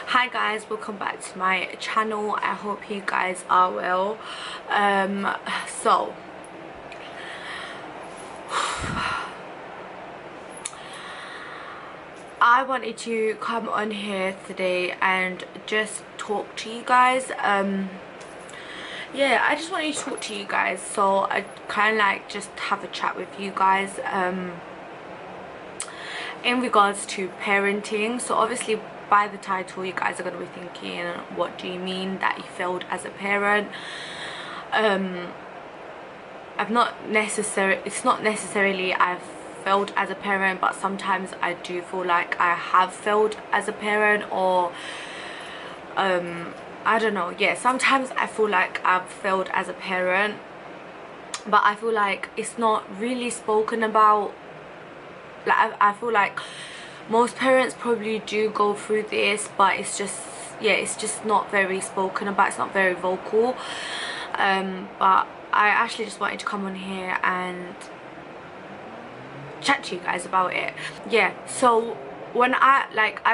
Hi guys, welcome back to my channel. I hope you guys are well. So I wanted to come on here today and just talk to you guys. Yeah, I just wanted to talk to you guys, so I kind of like just have a chat with you guys in regards to parenting. So obviously by the title you guys are going to be thinking, what do you mean that you failed as a parent? It's not necessarily I've failed as a parent, but sometimes I do feel like I have failed as a parent, or I don't know. Yeah, sometimes I feel like I've failed as a parent, but I feel like it's not really spoken about. Like I feel like most parents probably do go through this, but it's just, yeah, it's just not very spoken about. It's not very vocal. But I actually just wanted to come on here and chat to you guys about it. Yeah, so when I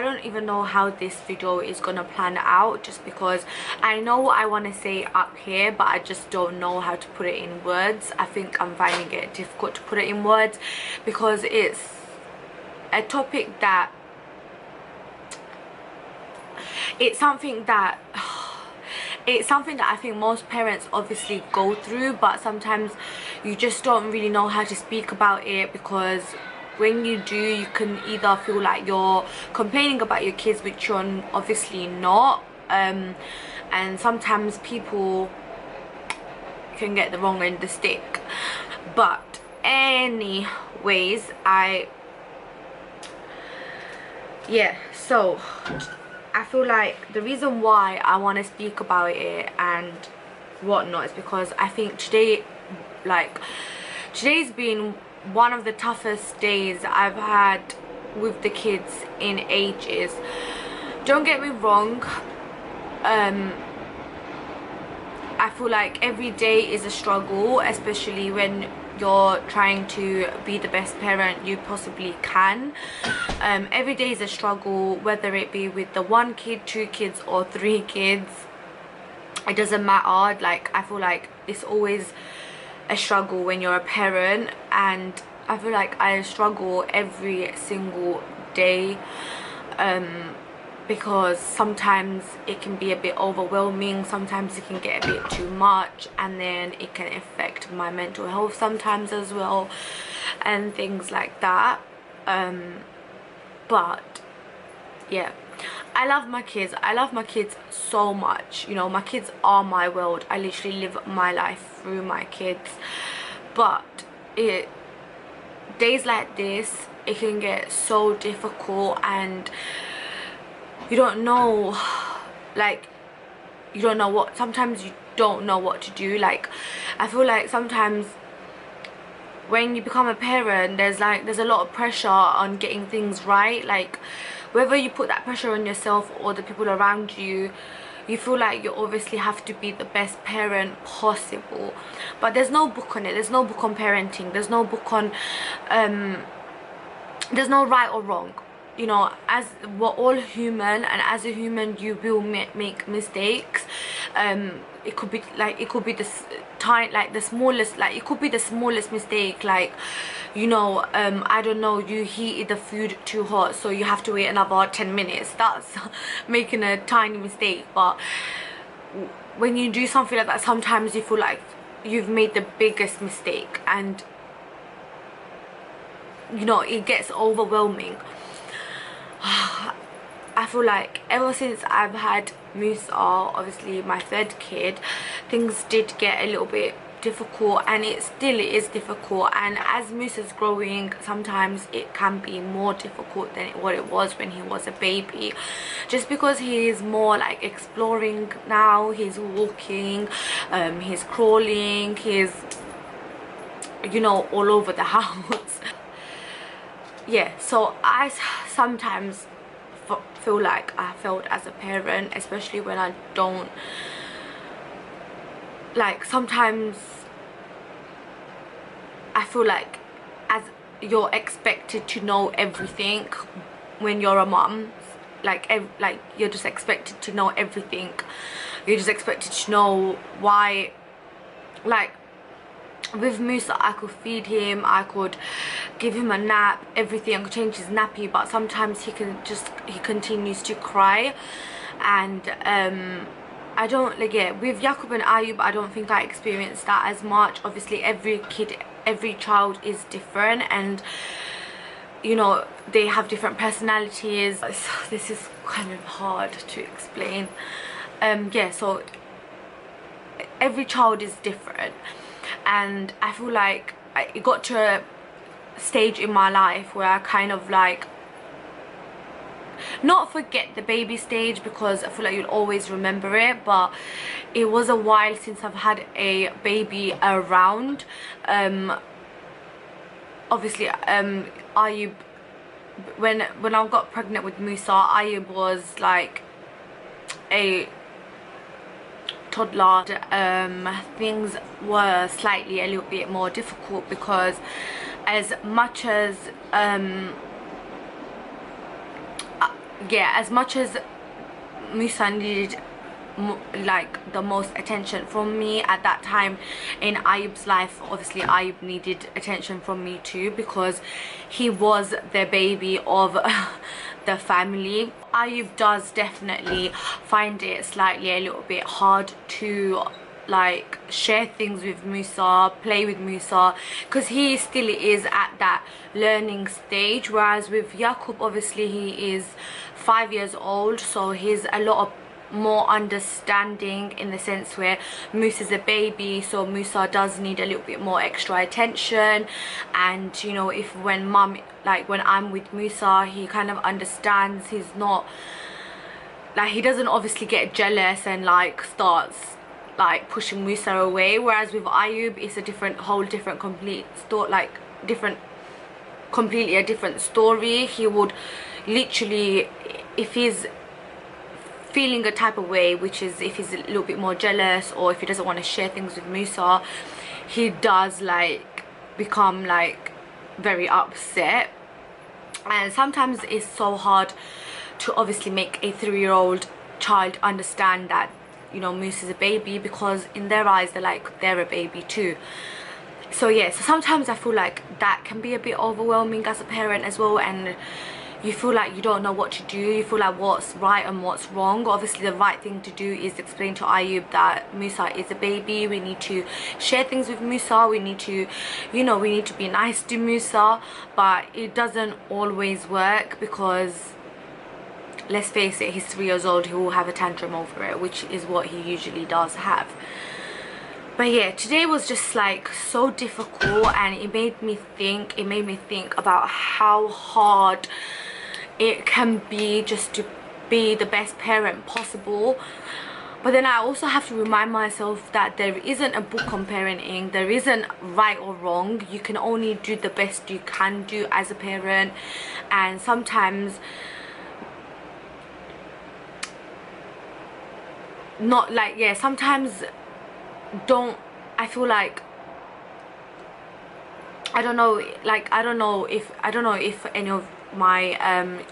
don't even know how this video is gonna plan out, just because I know what I want to say up here, but I just don't know how to put it in words. I think I'm finding it difficult to put it in words because it's a topic that it's something that I think most parents obviously go through, but sometimes you just don't really know how to speak about it, because when you do, you can either feel like you're complaining about your kids, which you're obviously not, and sometimes people can get the wrong end of the stick. But anyways, so I feel like the reason why I want to speak about it and whatnot is because I think today's been one of the toughest days I've had with the kids in ages. Don't get me wrong, I feel like every day is a struggle, especially when you're trying to be the best parent you possibly can. Every day is a struggle, whether it be with the 1 kid, 2 kids or 3 kids. It doesn't matter. Like, I feel like it's always a struggle when you're a parent, and I feel like I struggle every single day, because sometimes it can be a bit overwhelming, sometimes it can get a bit too much, and then it can affect my mental health sometimes as well, and things like that. But yeah, I love my kids so much. You know, my kids are my world. I literally live my life through my kids. But days like this, it can get so difficult, and you don't know, like, sometimes you don't know what to do. Like, I feel like sometimes when you become a parent, there's a lot of pressure on getting things right. Like, whether you put that pressure on yourself or the people around you, you feel like you obviously have to be the best parent possible. But there's no book on it. There's no book on parenting. There's no book on there's no right or wrong. You know, as we're all human, and as a human you will make mistakes. It could be the smallest, like, it could be the smallest mistake, like, you know, I don't know, you heated the food too hot, so you have to wait another 10 minutes. That's making a tiny mistake. But when you do something like that, sometimes you feel like you've made the biggest mistake, and you know, it gets overwhelming. I feel like ever since I've had Musa, obviously my 3rd kid, things did get a little bit difficult, and it still is difficult. And as Musa's growing, sometimes it can be more difficult than what it was when he was a baby, just because he's more like exploring now. He's walking, he's crawling, he's, you know, all over the house. Yeah, so I sometimes feel like I failed as a parent, especially when I don't, like, sometimes I feel like as you're expected to know everything when you're a mum, like you're just expected to know everything. You're just expected to know why. Like with Musa, I could feed him, I could give him a nap, everything. I could change his nappy, but sometimes he continues to cry. And I don't, like, yeah, with Yaqub and Ayub, I don't think I experienced that as much. Obviously every child is different, and you know, they have different personalities. So this is kind of hard to explain. Yeah, so every child is different, and I feel like it got to a stage in my life where I kind of like, not forget the baby stage, because I feel like you'll always remember it, but it was a while since I've had a baby around. Obviously Ayub, when I got pregnant with Musa, Ayub was like a toddler. Things were slightly a little bit more difficult, because as much as as much as Musa needed like the most attention from me at that time in Ayub's life, obviously Ayub needed attention from me too, because he was the baby of the family. Ayub does definitely find it slightly a little bit hard to like share things with Musa, play with Musa, because he still is at that learning stage, whereas with Yaqub, obviously he is 5 years old, so he's a lot of more understanding, in the sense where Musa's a baby, so Musa does need a little bit more extra attention. And you know, if when I'm with Musa, he kind of understands. He's not like, he doesn't obviously get jealous and like starts like pushing Musa away, whereas with Ayub it's a completely a different story. He would literally, if he's feeling a type of way, which is if he's a little bit more jealous, or if he doesn't want to share things with Musa, he does like become like very upset. And sometimes it's so hard to obviously make a 3-year-old child understand that, you know, Musa's a baby, because in their eyes they're a baby too. So yeah, so sometimes I feel like that can be a bit overwhelming as a parent as well, and you feel like you don't know what to do. You feel like what's right and what's wrong. Obviously the right thing to do is explain to Ayub that Musa is a baby. We need to share things with Musa. We need to, you know, we need to be nice to Musa. But it doesn't always work, because let's face it, he's 3 years old. He will have a tantrum over it, which is what he usually does have. But yeah, today was just like so difficult, and it made me think about how hard it can be just to be the best parent possible. But then I also have to remind myself that there isn't a book on parenting. There isn't right or wrong. You can only do the best you can do as a parent. And sometimes not like, yeah, sometimes I feel like, I don't know if any of my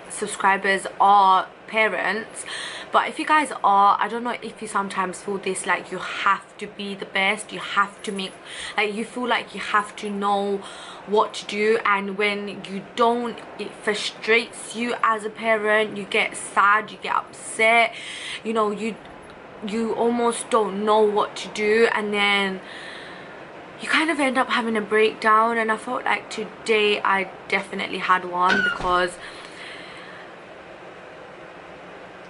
subscribers are parents, but if you guys are, I don't know if you sometimes feel this, like you have to be the best, you have to make, like you feel like you have to know what to do, and when you don't, it frustrates you as a parent. You get sad, you get upset, you know, you almost don't know what to do, and then you kind of end up having a breakdown. And I felt like today I definitely had one, because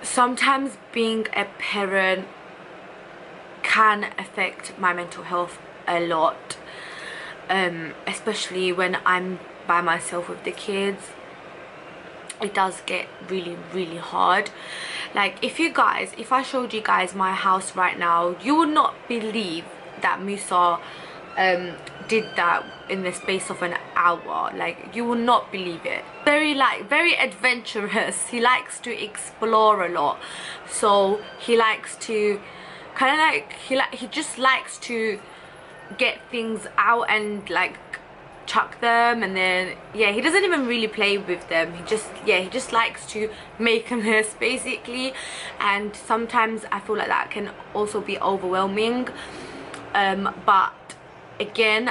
sometimes being a parent can affect my mental health a lot, especially when I'm by myself with the kids. It does get really, really hard. Like if I showed you guys my house right now, you would not believe that Musa did that in the space of an hour. Like you will not believe it. Very adventurous. He likes to explore a lot, so he likes to kind of like he just likes to get things out and like chuck them, and then yeah, he doesn't even really play with them. He just likes to make a mess basically, and sometimes I feel like that can also be overwhelming. But again,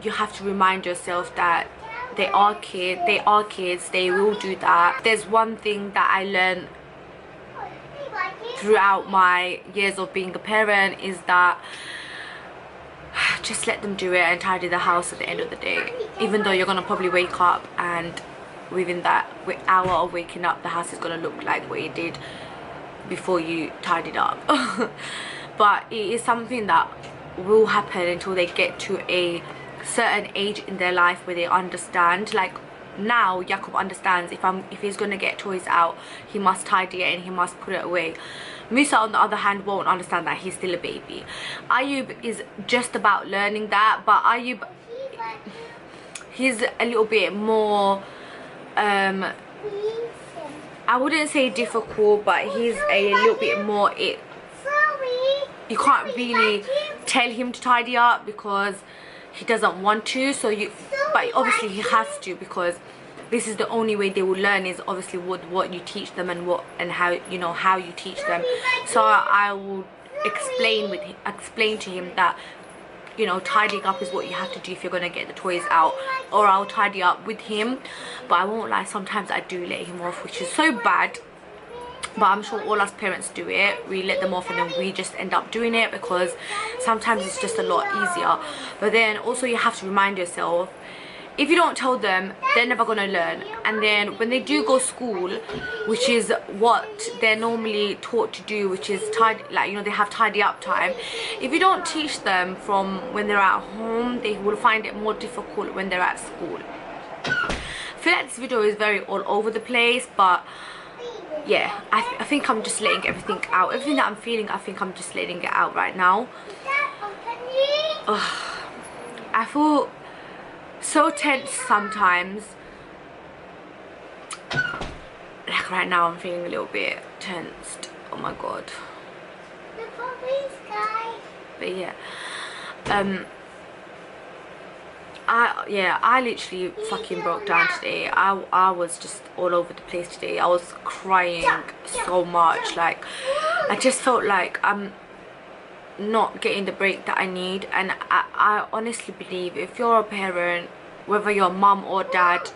you have to remind yourself that they are kids, they will do that. There's one thing that I learned throughout my years of being a parent is that just let them do it and tidy the house at the end of the day. Even though you're gonna probably wake up and within that hour of waking up, the house is gonna look like what it did before you tidied up. But it is something that will happen until they get to a certain age in their life where they understand. Like now Jakob understands if he's gonna get toys out, he must tidy it and he must put it away. Musa on the other hand won't understand that. He's still a baby. Ayub is just about learning that, but Ayub, he's a little bit more I wouldn't say difficult, but he's a little bit more, you can't really tell him to tidy up because he doesn't want to, but obviously he has to, because this is the only way they will learn, is obviously what you teach them and how you teach them. So I will explain to him that tidying up is what you have to do if you're going to get the toys out, or I'll tidy up with him. But I won't lie, sometimes I do let him off, which is so bad, but I'm sure all us parents do it. We let them off and then we just end up doing it because sometimes it's just a lot easier. But then also you have to remind yourself, if you don't tell them, they're never going to learn. And then when they do go to school, which is what they're normally taught to do, which is they have tidy up time, if you don't teach them from when they're at home, they will find it more difficult when they're at school. I feel like this video is very all over the place, but yeah, I think I'm just letting everything out. Everything that I'm feeling, I think I'm just letting it out right now. I feel so tense sometimes. Like right now I'm feeling a little bit tensed. Oh my god. But yeah, I literally fucking broke down today. I was just all over the place today. I was crying so much. Like I just felt like I'm not getting the break that I need. And I honestly believe if you're a parent, whether you're mum or dad,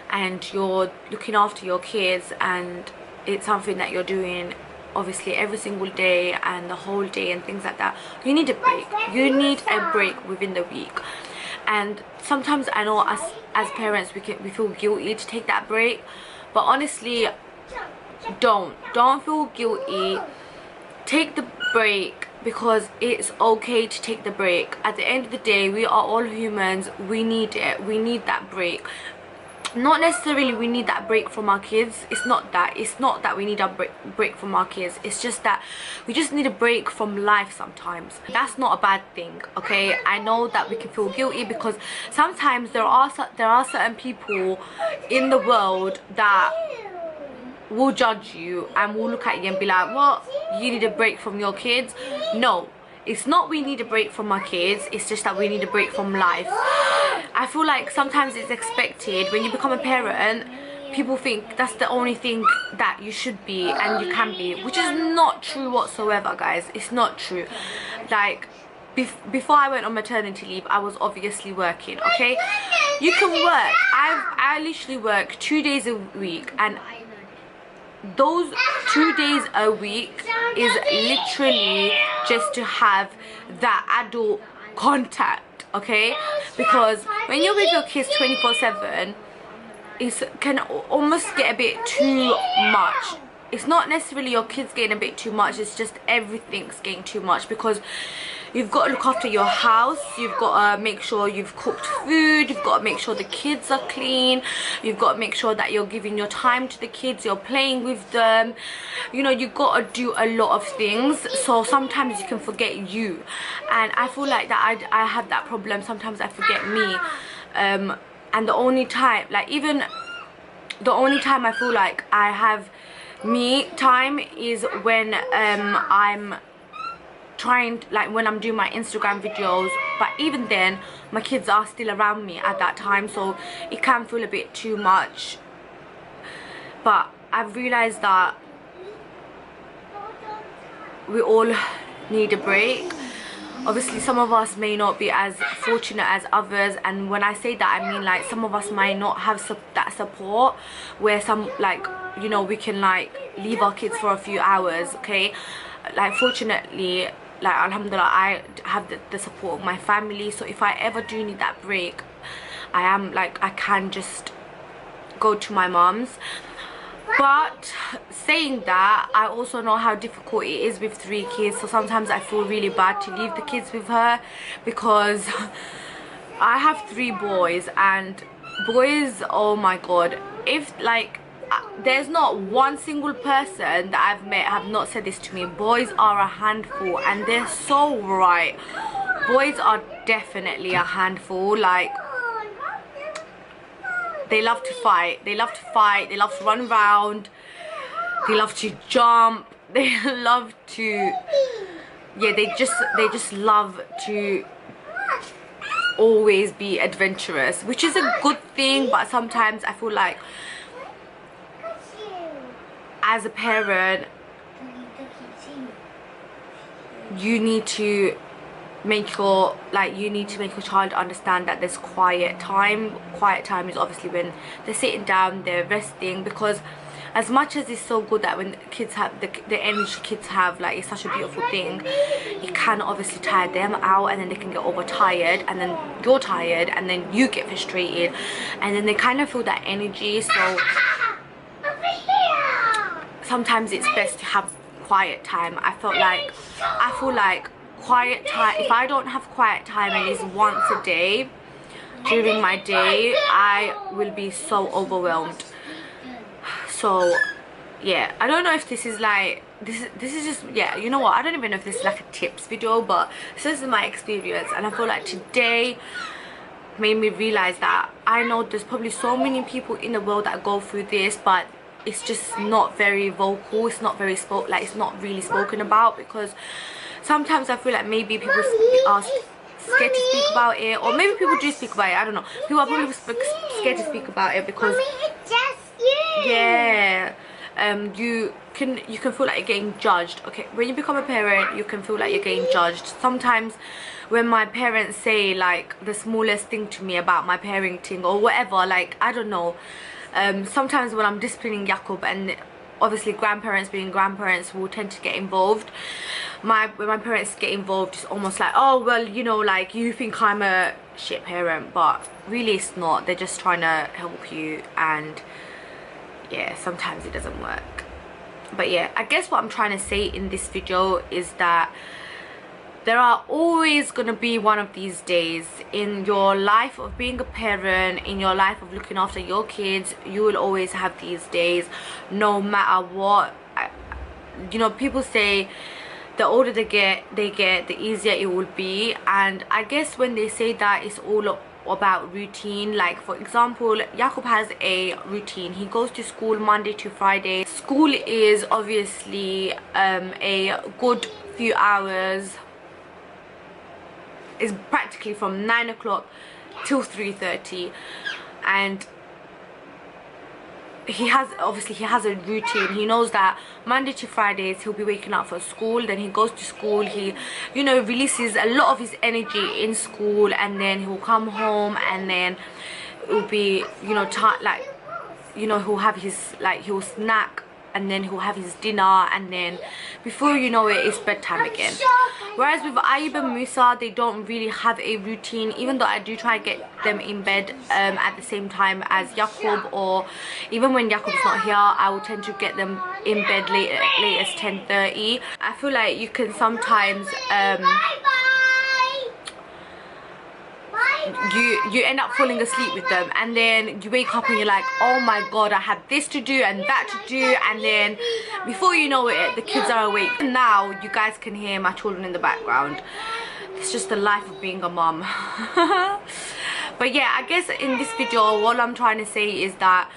and you're looking after your kids and it's something that you're doing obviously every single day and the whole day and things like that, you need a break. You need a break within the week. And sometimes I know as parents we feel guilty to take that break, but honestly don't feel guilty. Take the break because it's okay to take the break. At the end of the day, we are all humans. We need it. We need that break. Not necessarily we need that break from our kids. It's not that we need a break from our kids. It's just that we just need a break from life sometimes. That's not a bad thing, okay? I know that we can feel guilty because sometimes there are certain people in the world that will judge you and will look at you and be like, what, you need a break from your kids? No, it's not we need a break from our kids, it's just that we need a break from life. I feel like sometimes it's expected. When you become a parent, people think that's the only thing that you should be and you can be, which is not true whatsoever, guys. It's not true. Like before I went on maternity leave, I was obviously working, okay? You can work. I literally work 2 days a week, and those 2 days a week is literally just to have that adult contact, okay? Because when you're with your kids 24/7, it can almost get a bit too much. It's not necessarily your kids getting a bit too much, it's just everything's getting too much, because you've got to look after your house, you've got to make sure you've cooked food, you've got to make sure the kids are clean, you've got to make sure that you're giving your time to the kids, you're playing with them, you've got to do a lot of things. So sometimes you can forget you, and I feel like that I have that problem. Sometimes I forget me, and the only time, the only time I feel like I have me time is when I'm trying, like when I'm doing my Instagram videos, but even then my kids are still around me at that time, so it can feel a bit too much. But I've realized that we all need a break. Obviously some of us may not be as fortunate as others, and when I say that I mean like some of us might not have that support where some, like, you know, we can like leave our kids for a few hours, okay? Like fortunately, like alhamdulillah, I have the support of my family, so if I ever do need that break, I can just go to my mom's. But saying that, I also know how difficult it is with 3 kids, so sometimes I feel really bad to leave the kids with her, because I have 3 boys, and boys, oh my god, if like there's not one single person that I've met have not said this to me. Boys are a handful, and they're so right. Boys are definitely a handful. Like, they love to fight, they love to run around, they love to jump, they love to, yeah, they just love to always be adventurous, which is a good thing. But sometimes I feel like as a parent you need to make your child understand that there's quiet time. Quiet time is obviously when they're sitting down, they're resting, because as much as it's so good that when kids have the energy kids have, like, it's such a beautiful thing, it can obviously tire them out, and then they can get overtired, and then you're tired, and then you get frustrated, and then they kind of feel that energy. So sometimes it's best to have quiet time. I feel like quiet time, if I don't have quiet time at least once a day during my day, I will be so overwhelmed. So yeah, I don't know if this is like this is just, yeah, you know what, I don't even know if this is like a tips video, but this is my experience, and I feel like today made me realize that I know there's probably so many people in the world that go through this, but it's just not very vocal, it's not very it's not really spoken about, because sometimes I feel like maybe people are scared to speak about it, or maybe people do speak about it, I don't know. People are probably scared to speak about it because, yeah, you can feel like you're getting judged. Okay, when you become a parent, you can feel like you're getting judged. Sometimes when my parents say like the smallest thing to me about my parenting or whatever, like, I don't know, sometimes when I'm disciplining Yaqub, and obviously grandparents being grandparents will tend to get involved, when my parents get involved, it's almost like, oh well, you know, like, you think I'm a shit parent, but really it's not. They're just trying to help you, and yeah, sometimes it doesn't work. But yeah, I guess what I'm trying to say in this video is that there are always gonna be one of these days in your life of being a parent, in your life of looking after your kids. You will always have these days, no matter what. You know, people say the older they get, the easier it will be, and I guess when they say that, it's all about routine. Like, for example, Yaqub has a routine. He goes to school Monday to Friday. School is obviously a good few hours. It's practically from 9 o'clock till 3:30, and he has a routine. He knows that Monday to Fridays he'll be waking up for school, then he goes to school, he, you know, releases a lot of his energy in school, and then he'll come home, and then it'll be, you know, like, you know, he'll have his, like, he'll snack, and then he'll have his dinner, and then before you know it, it's bedtime again. Whereas with Ayub and Musa, they don't really have a routine, even though I do try to get them in bed at the same time as Yaqub, or even when Yaqub's not here, I will tend to get them in bed late as 10:30. I feel like you can sometimes you end up falling asleep with them, and then you wake up and you're like, oh my god, I had this to do and that to do, and then before you know it, the kids are awake. And now you guys can hear my children in the background. It's just the life of being a mom. But yeah, I guess in this video what I'm trying to say is that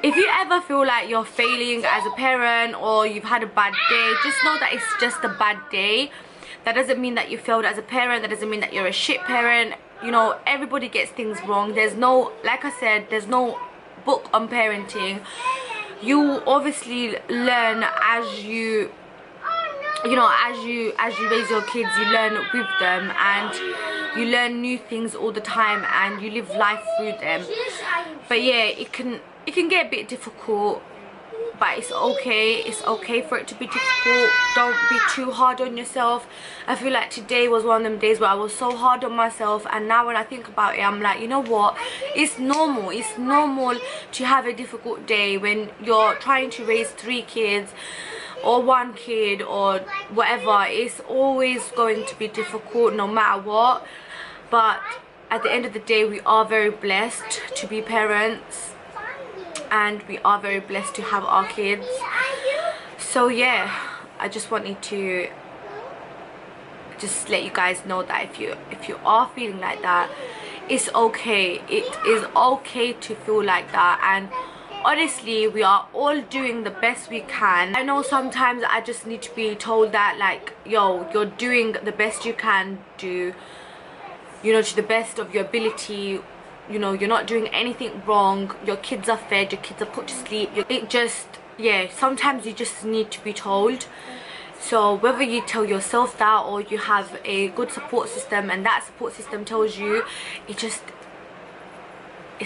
if you ever feel like you're failing as a parent, or you've had a bad day, just know that it's just a bad day. That doesn't mean that you failed as a parent. That doesn't mean that you're a shit parent. You know, everybody gets things wrong. There's no, like I said, there's no book on parenting. You obviously learn as you know, as you raise your kids, you learn with them, and you learn new things all the time, and you live life through them. But yeah, it can get a bit difficult, but it's okay. It's okay for it to be difficult. Don't be too hard on yourself. I feel like today was one of them days where I was so hard on myself, and now when I think about it, I'm like, you know what, it's normal. It's normal to have a difficult day when you're trying to raise 3 kids or 1 kid or whatever. It's always going to be difficult no matter what. But at the end of the day, we are very blessed to be parents, and we are very blessed to have our kids. So yeah, I just wanted to just let you guys know that if you are feeling like that, it's okay. It is okay to feel like that, and honestly, we are all doing the best we can. I know sometimes I just need to be told that, like, yo, you're doing the best you can do, you know, to the best of your ability. You know, you're not doing anything wrong. Your kids are fed, your kids are put to sleep. It just, yeah, sometimes you just need to be told. So whether you tell yourself that or you have a good support system and that support system tells you, it's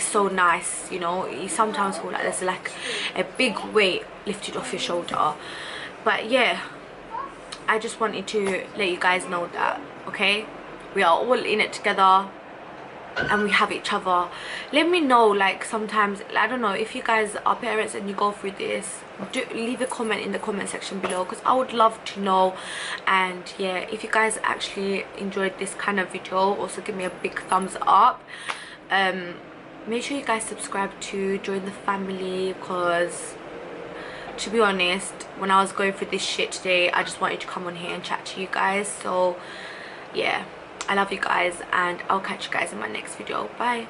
so nice, you know. You sometimes feel like there's like a big weight lifted off your shoulder. But yeah, I just wanted to let you guys know that, okay, we are all in it together, and we have each other. Let me know, like, sometimes, I don't know, if you guys are parents and you go through this, do leave a comment in the comment section below, because I would love to know. And yeah, if you guys actually enjoyed this kind of video, also give me a big thumbs up. Make sure you guys subscribe to join the family, because to be honest, when I was going through this shit today, I just wanted to come on here and chat to you guys. So yeah, I love you guys, and I'll catch you guys in my next video. Bye.